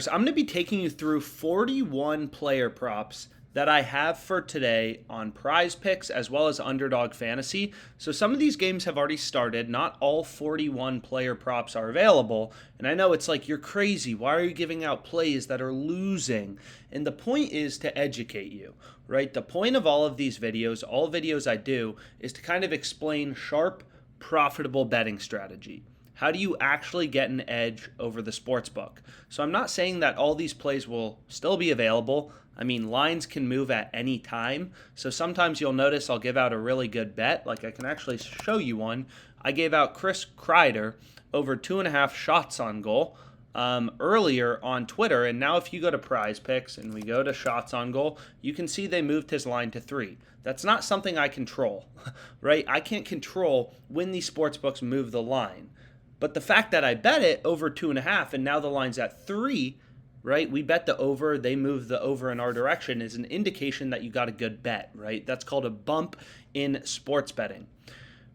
So I'm going to be taking you through 41 player props that I have for today on PrizePicks as well as Underdog Fantasy. So some of these games have already started. Not all 41 player props are available. And I know it's like, you're crazy. Why are you giving out plays that are losing? And the point is to educate you, right? The point of all of these videos, all videos I do, is to kind of explain sharp, profitable betting strategy. How do you actually get an edge over the sports book? So I'm not saying that all these plays will still be available. I mean, lines can move at any time. So sometimes you'll notice I'll give out a really good bet. Like I can actually show you one. I gave out Chris Kreider over 2.5 shots on goal earlier on Twitter. And now if you go to PrizePicks and we go to shots on goal, you can see they moved his line to 3. That's not something I control, right? I can't control when these sports books move the line. But the fact that I bet it over 2.5 and now the line's at 3, right? We bet the over, they move the over in our direction is an indication that you got a good bet, right? That's called a bump in sports betting.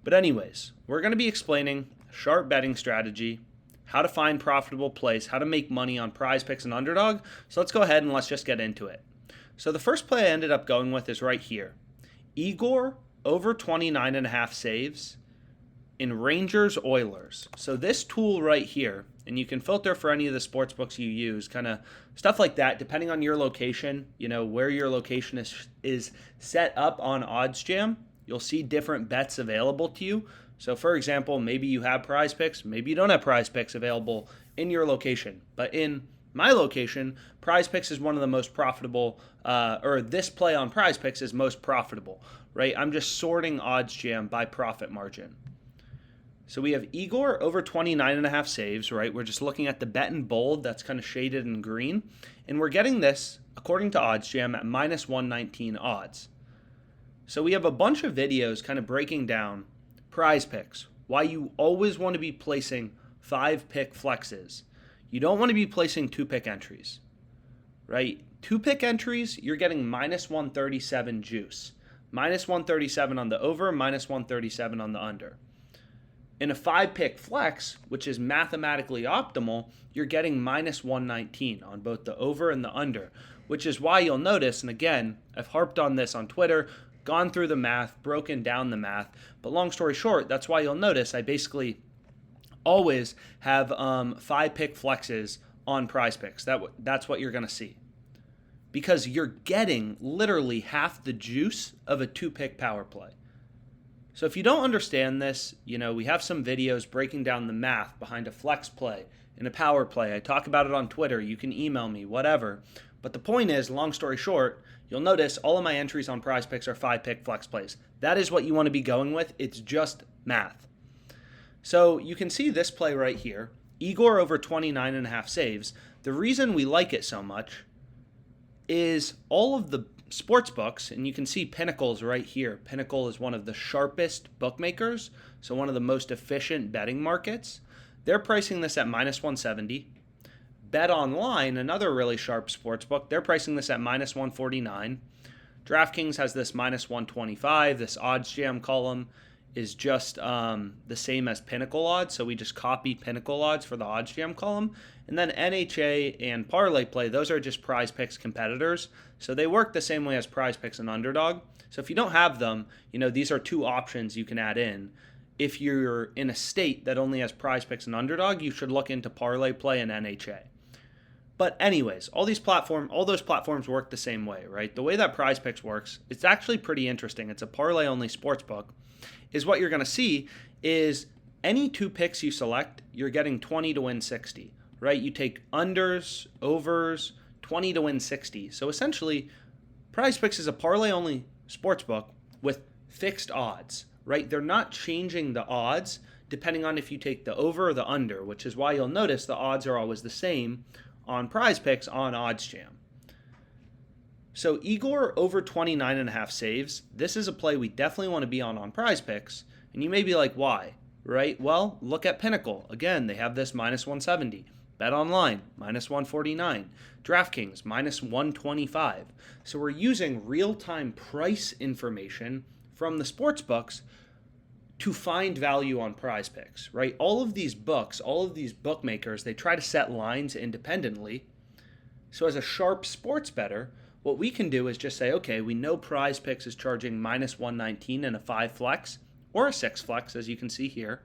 But anyways, we're going to be explaining sharp betting strategy, how to find profitable plays, how to make money on PrizePicks and Underdog. So let's go ahead and let's just get into it. So the first play I ended up going with is right here. Igor over 29.5 saves in Rangers Oilers. So this tool right here, and you can filter for any of the sports books you use, kind of stuff like that, depending on your location, where your location is set up on OddsJam, you'll see different bets available to you. So for example, maybe you have PrizePicks, maybe you don't have PrizePicks available in your location. But in my location, PrizePicks is one of the most profitable, or this play on PrizePicks is most profitable, right? I'm just sorting OddsJam by profit margin. So we have Igor over 29.5 saves, right? We're just looking at the bet in bold that's kind of shaded in green. And we're getting this, according to OddsJam, at minus 119 odds. So we have a bunch of videos kind of breaking down PrizePicks, why you always want to be placing 5-pick flexes. You don't want to be placing 2-pick entries, right? 2-pick entries, you're getting minus 137 juice. Minus 137 on the over, minus 137 on the under. In a 5-pick flex, which is mathematically optimal, you're getting minus 119 on both the over and the under, which is why you'll notice, and again, I've harped on this on Twitter, gone through the math, broken down the math, but long story short, that's why you'll notice I basically always have 5-pick flexes on PrizePicks. That's what you're going to see. Because you're getting literally half the juice of a 2-pick power play. So if you don't understand this, we have some videos breaking down the math behind a flex play and a power play. I talk about it on Twitter. You can email me, whatever. But the point is, long story short, you'll notice all of my entries on PrizePicks are 5-pick flex plays. That is what you want to be going with. It's just math. So you can see this play right here, Igor over 29.5 saves. The reason we like it so much is all of the sports books, and you can see Pinnacle's right here. Pinnacle is one of the sharpest bookmakers, so one of the most efficient betting markets. They're pricing this at minus 170. Bet Online, another really sharp sports book, they're pricing this at minus 149. DraftKings has this minus 125. This OddsJam column is just the same as Pinnacle odds, so we just copied Pinnacle odds for the OddsJam column. And then NHA and Parlay Play, those are just PrizePicks competitors, so they work the same way as PrizePicks and Underdog. So if you don't have them, these are two options you can add in. If you're in a state that only has PrizePicks and Underdog, you should look into Parlay Play and NHA. But anyways, all those platforms work the same way, right? The way that PrizePicks works, it's actually pretty interesting. It's a parlay-only sports book. Is what you're going to see is any 2 picks you select, you're getting 20 to win 60, right? You take unders, overs, 20 to win 60. So essentially, PrizePicks is a parlay-only sports book with fixed odds, right? They're not changing the odds depending on if you take the over or the under, which is why you'll notice the odds are always the same on PrizePicks on OddsJam. So Igor over 29.5 saves. This is a play we definitely want to be on PrizePicks. And you may be like, why? Right? Well, look at Pinnacle. Again, they have this minus 170. Bet Online, minus 149. DraftKings, minus 125. So we're using real-time price information from the sports books to find value on PrizePicks, right? All of these books, all of these bookmakers, they try to set lines independently. So as a sharp sports bettor, what we can do is just say, okay, we know PrizePicks is charging minus 119 in a 5 flex or a 6 flex, as you can see here.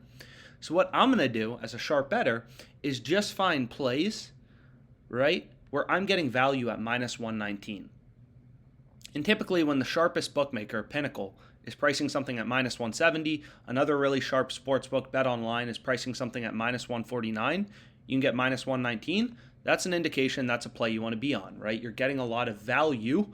So what I'm going to do as a sharp bettor is just find plays, right, where I'm getting value at minus 119. And typically when the sharpest bookmaker, Pinnacle, is pricing something at minus 170, another really sharp sportsbook, Bet Online, is pricing something at minus 149, you can get minus 119. That's an indication that's a play you want to be on, right? You're getting a lot of value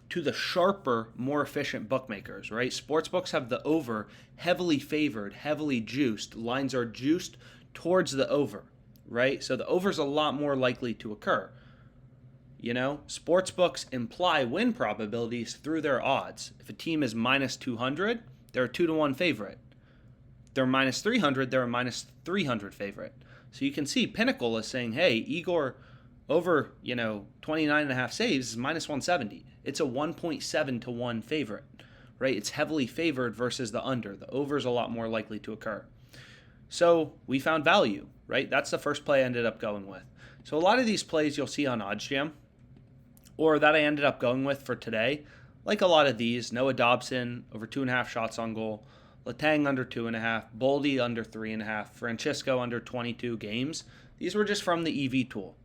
to the sharper, more efficient bookmakers, right? Sportsbooks have the over heavily favored, heavily juiced. Lines are juiced towards the over, right? So the over is a lot more likely to occur. You know, sportsbooks imply win probabilities through their odds. If a team is minus 200, they're a 2-1 favorite. If they're minus 300, they're a minus 300 favorite. So you can see Pinnacle is saying, hey, Igor over, 29.5 saves is minus 170. It's a 1.7 to 1 favorite, right? It's heavily favored versus the under. The over is a lot more likely to occur. So we found value, right? That's the first play I ended up going with. So a lot of these plays you'll see on OddsJam, or that I ended up going with for today, like a lot of these, Noah Dobson over 2.5 shots on goal, Letang under 2.5, Boldy under 3.5, Francisco under 22 games. These were just from the EV tool.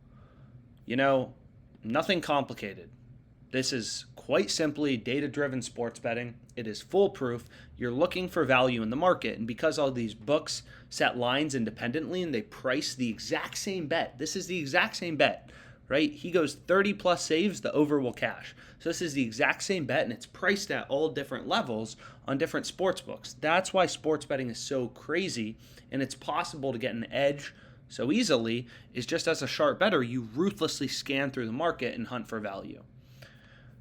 Nothing complicated. This is quite simply data-driven sports betting. It is foolproof. You're looking for value in the market, and because all these books set lines independently and they price the exact same bet, this is the exact same bet, right? He goes 30 plus saves, the over will cash. So this is the exact same bet, and it's priced at all different levels on different sports books. That's why sports betting is so crazy, and it's possible to get an edge so easily, is just as a sharp bettor, you ruthlessly scan through the market and hunt for value.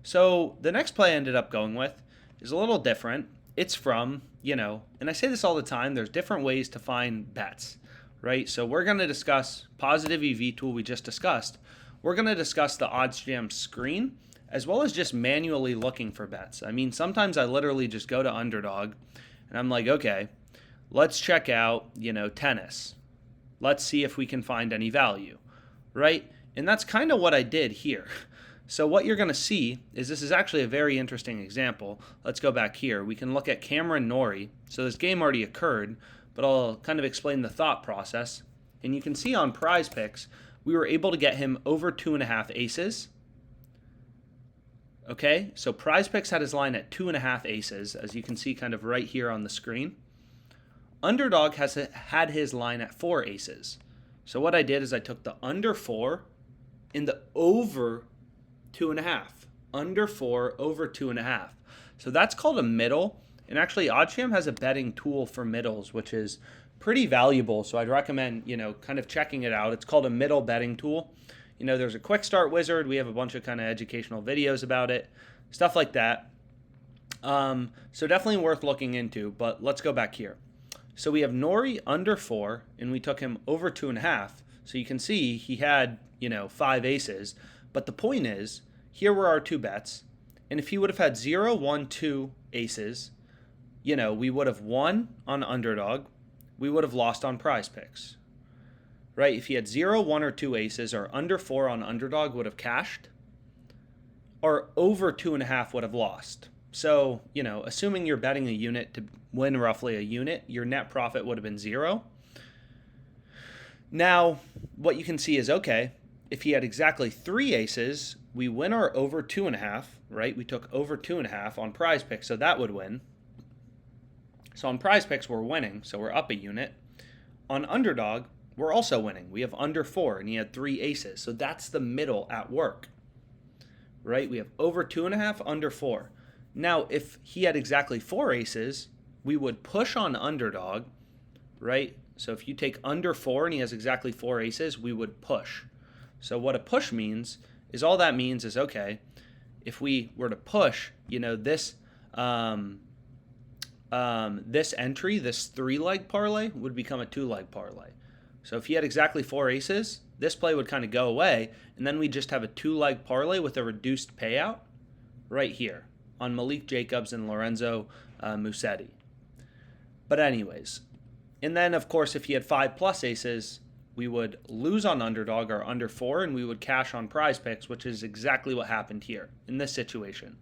So the next play I ended up going with is a little different. It's from, and I say this all the time, there's different ways to find bets, right? So we're going to discuss positive EV tool we just discussed. We're going to discuss the OddsJam screen, as well as just manually looking for bets. I mean, sometimes I literally just go to Underdog, and I'm like, okay, let's check out, tennis. Let's see if we can find any value, right? And that's kind of what I did here. So what you're going to see is this is actually a very interesting example. Let's go back here. We can look at Cameron Norrie. So this game already occurred, but I'll kind of explain the thought process. And you can see on PrizePicks, we were able to get him over 2.5 aces. Okay, so PrizePicks had his line at 2.5 aces, as you can see kind of right here on the screen. Underdog had his line at 4 aces. So what I did is I took the under 4 and the over 2.5. Under 4, over 2.5. So that's called a middle. And actually, OddsJam has a betting tool for middles, which is pretty valuable. So I'd recommend, kind of checking it out. It's called a middle betting tool. There's a quick start wizard. We have a bunch of kind of educational videos about it, stuff like that. So definitely worth looking into. But let's go back here. So we have Norrie under 4, and we took him over 2.5. So you can see he had, 5 aces. But the point is, here were our two bets. And if he would have had 0, 1, 2 aces, we would have won on Underdog. We would have lost on PrizePicks. Right? If he had 0, 1, or 2 aces, or under 4 on Underdog would have cashed. Or over 2.5 would have lost. So, assuming you're betting a unit to win roughly a unit, your net profit would have been 0. Now, what you can see is, okay, if he had exactly 3 aces, we win our over 2.5, right? We took over 2.5 on PrizePicks, so that would win. So on PrizePicks, we're winning, so we're up a unit. On Underdog, we're also winning. We have under 4, and he had 3 aces, so that's the middle at work, right? We have over 2.5, under 4. Now, if he had exactly 4 aces, we would push on Underdog, right? So if you take under 4 and he has exactly 4 aces, we would push. So what a push means is all that means is, okay, if we were to push, this this entry, this 3-leg parlay would become a 2-leg parlay. So if he had exactly 4 aces, this play would kind of go away, and then we just have a 2-leg parlay with a reduced payout right here on Malik Jacobs and Lorenzo Musetti. But anyways, and then of course if he had 5 plus aces, we would lose on Underdog or under 4, and we would cash on PrizePicks, which is exactly what happened here in this situation.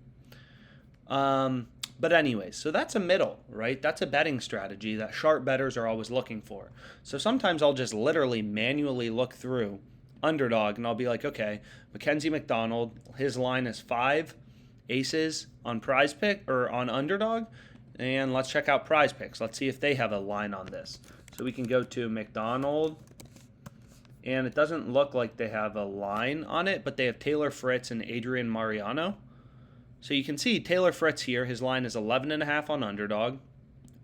But anyways, so that's a middle, right? That's a betting strategy that sharp bettors are always looking for. So sometimes I'll just literally manually look through Underdog and I'll be like, okay, Mackenzie McDonald, his line is 5 aces on PrizePick or on Underdog, and let's check out PrizePicks. Let's see if they have a line on this. So we can go to McDonald, and it doesn't look like they have a line on it, but they have Taylor Fritz and Adrian Mariano. So you can see Taylor Fritz here, his line is 11.5 on Underdog,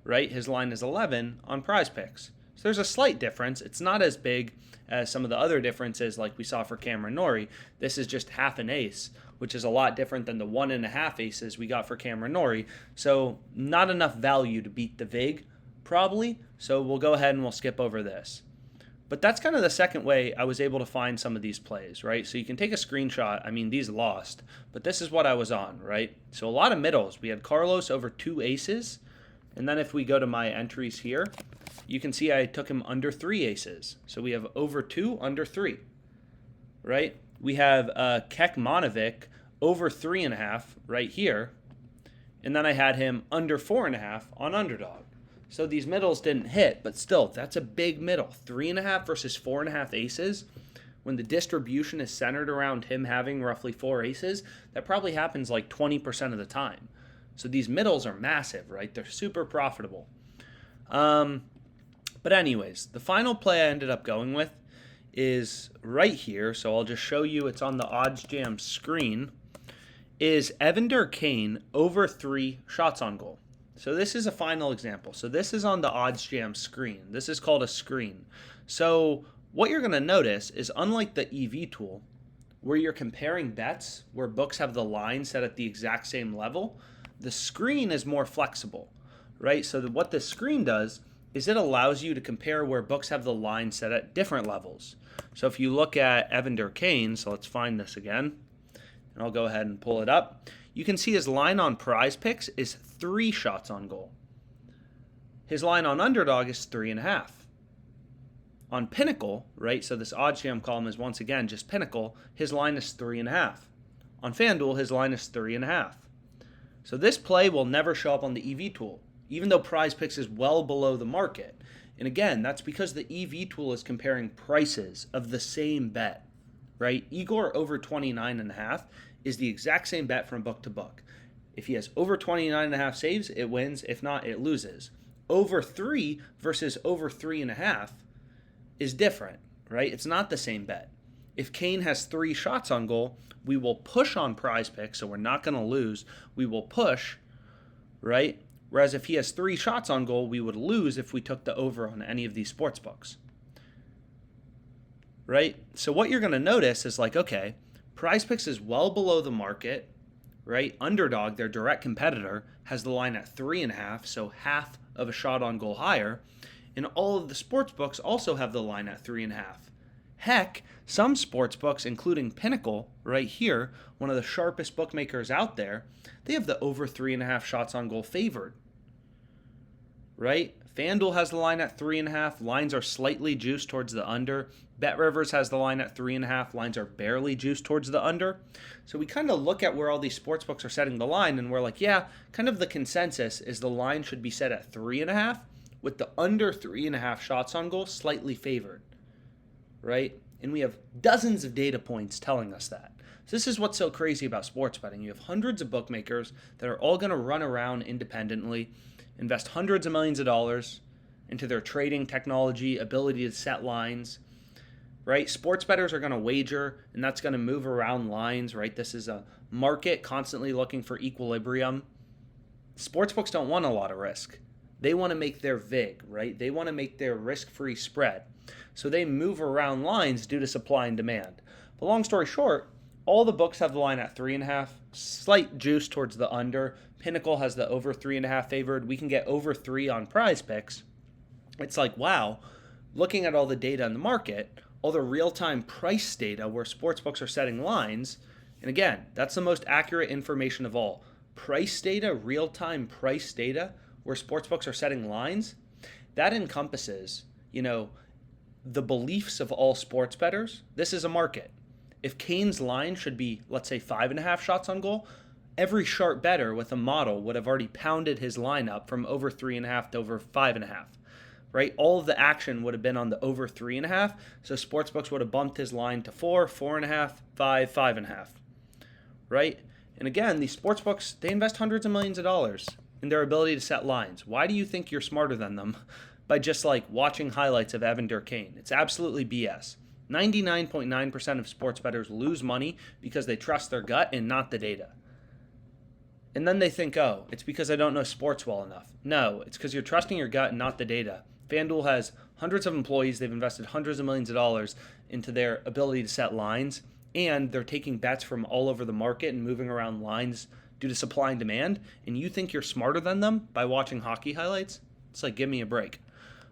right? His line is 11 on PrizePicks. So there's a slight difference. It's not as big as some of the other differences like we saw for Cameron Norrie. This is just half an ace, which is a lot different than the 1.5 aces we got for Cameron Norrie. So not enough value to beat the VIG, probably. So we'll go ahead and we'll skip over this. But that's kind of the second way I was able to find some of these plays, right? So you can take a screenshot. I mean, these lost, but this is what I was on, right? So a lot of middles. We had Carlos over 2 aces. And then if we go to my entries here, you can see I took him under 3 aces. So we have over 2, under 3, right? We have Kekmanovic over 3.5 right here. And then I had him under 4.5 on Underdog. So these middles didn't hit, but still, that's a big middle. 3.5 versus 4.5 aces. When the distribution is centered around him having roughly 4 aces, that probably happens like 20% of the time. So these middles are massive, right? They're super profitable. But anyways, the final play I ended up going with is right here. So I'll just show you. It's on the Odds Jam screen. Is Evander Kane over 3 shots on goal. So this is a final example. So this is on the Odds Jam screen. This is called a screen. So what you're going to notice is, unlike the EV tool, where you're comparing bets where books have the line set at the exact same level, the screen is more flexible, right? So what the screen does is it allows you to compare where books have the line set at different levels. So if you look at Evander Kane, so let's find this again, and I'll go ahead and pull it up. You can see his line on PrizePicks is 3 shots on goal. His line on Underdog is 3.5. On Pinnacle, right, so this Odds Jam column is once again just Pinnacle, his line is 3.5. On FanDuel, his line is 3.5. So this play will never show up on the EV tool, even though PrizePicks is well below the market. And again, that's because the EV tool is comparing prices of the same bet, right? Igor over 29.5 is the exact same bet from book to book. If he has over 29.5 saves, it wins. If not, it loses. Over 3 versus over 3.5 is different, right? It's not the same bet. If Kane has 3 shots on goal, we will push on PrizePicks, so we're not going to lose. We will push, right? Whereas if he has 3 shots on goal, we would lose if we took the over on any of these sports books, right? So what you're going to notice is like, okay, PrizePicks is well below the market, right? Underdog, their direct competitor, has the line at 3.5, so half of a shot on goal higher. And all of the sports books also have the line at 3.5. Heck, some sports books, including Pinnacle, right here, one of the sharpest bookmakers out there, they have the over 3.5 shots on goal favored, right? FanDuel has the line at 3.5. Lines are slightly juiced towards the under. BetRivers has the line at 3.5. Lines are barely juiced towards the under. So we kind of look at where all these sports books are setting the line, and we're like, yeah, kind of the consensus is the line should be set at 3.5, with the under 3.5 shots on goal slightly favored, right? And we have dozens of data points telling us that. So this is what's so crazy about sports betting. You have hundreds of bookmakers that are all going to run around independently, invest hundreds of millions of dollars into their trading technology, ability to set lines, right? Sports bettors are going to wager, and that's going to move around lines, right? This is a market constantly looking for equilibrium. Sportsbooks don't want a lot of risk. They want to make their VIG, right? They want to make their risk-free spread. So they move around lines due to supply and demand. But long story short, all the books have the line at 3.5, slight juice towards the under. Pinnacle has the over 3.5 favored. We can get over 3 on PrizePicks. It's like, wow, looking at all the data in the market, all the real-time price data where sportsbooks are setting lines, and again, that's the most accurate information of all. Price data, real-time price data, where sportsbooks are setting lines, that encompasses, the beliefs of all sports bettors, this is a market. If Kane's line should be, let's say, 5.5 shots on goal, every sharp bettor with a model would have already pounded his line up from over 3.5 to over 5.5. Right? All of the action would have been on the over 3.5. So sportsbooks would have bumped his line to 4, 4.5, 5, 5.5. Right? And again, these sportsbooks, they invest hundreds of millions of dollars in their ability to set lines. Why do you think you're smarter than them by just like watching highlights of Evander Kane? It's absolutely BS. 99.9% of sports bettors lose money because they trust their gut and not the data. And then they think, oh, it's because I don't know sports well enough. No, it's because you're trusting your gut and not the data. FanDuel has hundreds of employees. They've invested hundreds of millions of dollars into their ability to set lines, and they're taking bets from all over the market and moving around lines due to supply and demand. And you think you're smarter than them by watching hockey highlights? It's like, give me a break.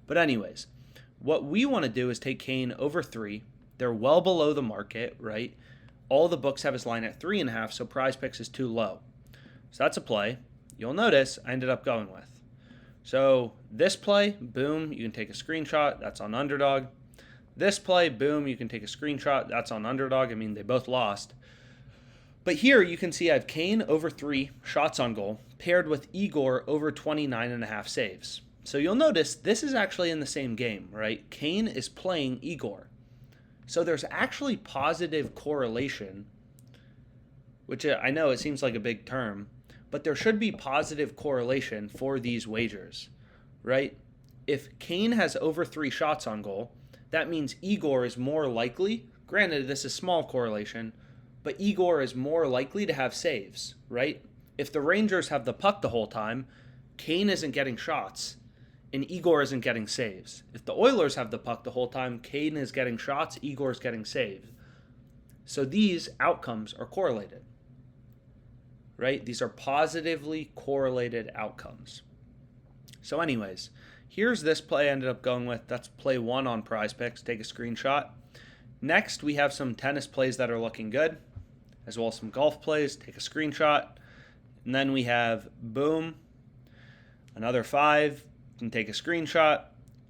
But anyways, what we want to do is take Kane over 3. They're well below the market, right? All the books have his line at 3.5, so PrizePicks is too low. So that's a play. You'll notice I ended up going with. So this play, boom, you can take a screenshot. That's on Underdog. This play, boom, you can take a screenshot. That's on Underdog. I mean, they both lost. But here you can see I have Kane over 3 shots on goal paired with Igor over 29.5 saves. So you'll notice this is actually in the same game, right? Kane is playing Igor. So there's actually positive correlation, which I know it seems like a big term, but there should be positive correlation for these wagers, right? If Kane has over 3 shots on goal, that means Igor is more likely, granted this is small correlation, but Igor is more likely to have saves, right? If the Rangers have the puck the whole time, Kane isn't getting shots, and Igor isn't getting saves. If the Oilers have the puck the whole time, Kane is getting shots, Igor is getting saves. So these outcomes are correlated. Right? These are positively correlated outcomes. So anyways, here's this play I ended up going with. That's play 1 on PrizePicks. Take a screenshot. Next, we have some tennis plays that are looking good, as well as some golf plays. Take a screenshot. And then we have, boom, another 5. You can take a screenshot.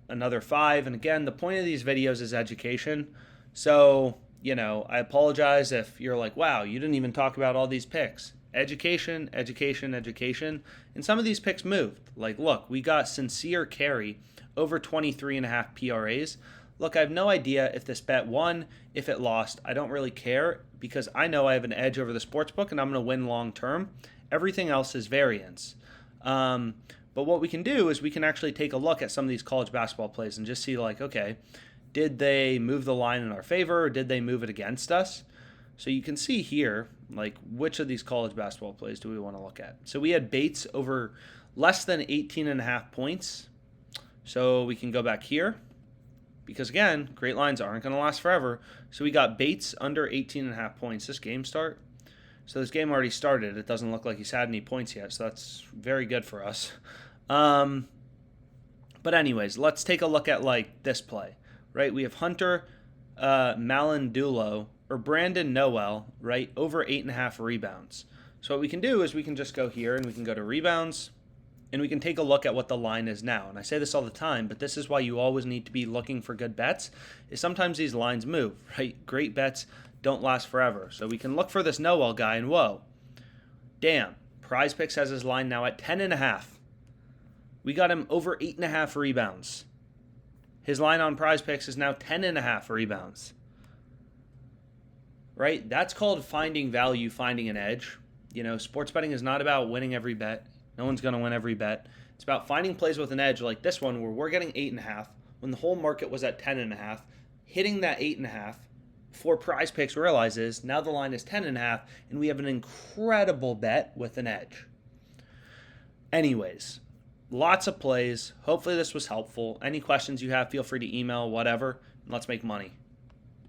Another 5. And again, the point of these videos is education. So, I apologize if you're like, wow, you didn't even talk about all these picks. Education, education, education. And some of these picks moved. Like, look, we got Sincere Carry over 23.5 PRAs. Look, I have no idea if this bet won, if it lost. I don't really care because I know I have an edge over the sportsbook and I'm going to win long term. Everything else is variance. But what we can do is we can actually take a look at some of these college basketball plays and just see like, okay, did they move the line in our favor or did they move it against us? So you can see here, like, which of these college basketball plays do we want to look at? So we had Bates over less than 18.5 points. So we can go back here because, again, great lines aren't going to last forever. So we got Bates under 18.5 points. This game start. So this game already started. It doesn't look like he's had any points yet, so that's very good for us. But anyways, let's take a look at, like, this play, right? We have Hunter Malindulo or Brandon Noel, right, over 8.5 rebounds. So what we can do is we can just go here and we can go to rebounds and we can take a look at what the line is now. And I say this all the time, but this is why you always need to be looking for good bets, is sometimes these lines move, right? Great bets don't last forever. So we can look for this Noel guy and whoa, damn, PrizePicks has his line now at 10.5. We got him over 8.5 rebounds. His line on PrizePicks is now 10.5 rebounds. Right? That's called finding value, finding an edge. Sports betting is not about winning every bet. No one's going to win every bet. It's about finding plays with an edge like this one where we're getting 8.5 when the whole market was at 10.5, hitting that 8.5 before PrizePicks realizes now the line is 10.5 and we have an incredible bet with an edge. Anyways, lots of plays. Hopefully this was helpful. Any questions you have, feel free to email, whatever. And let's make money.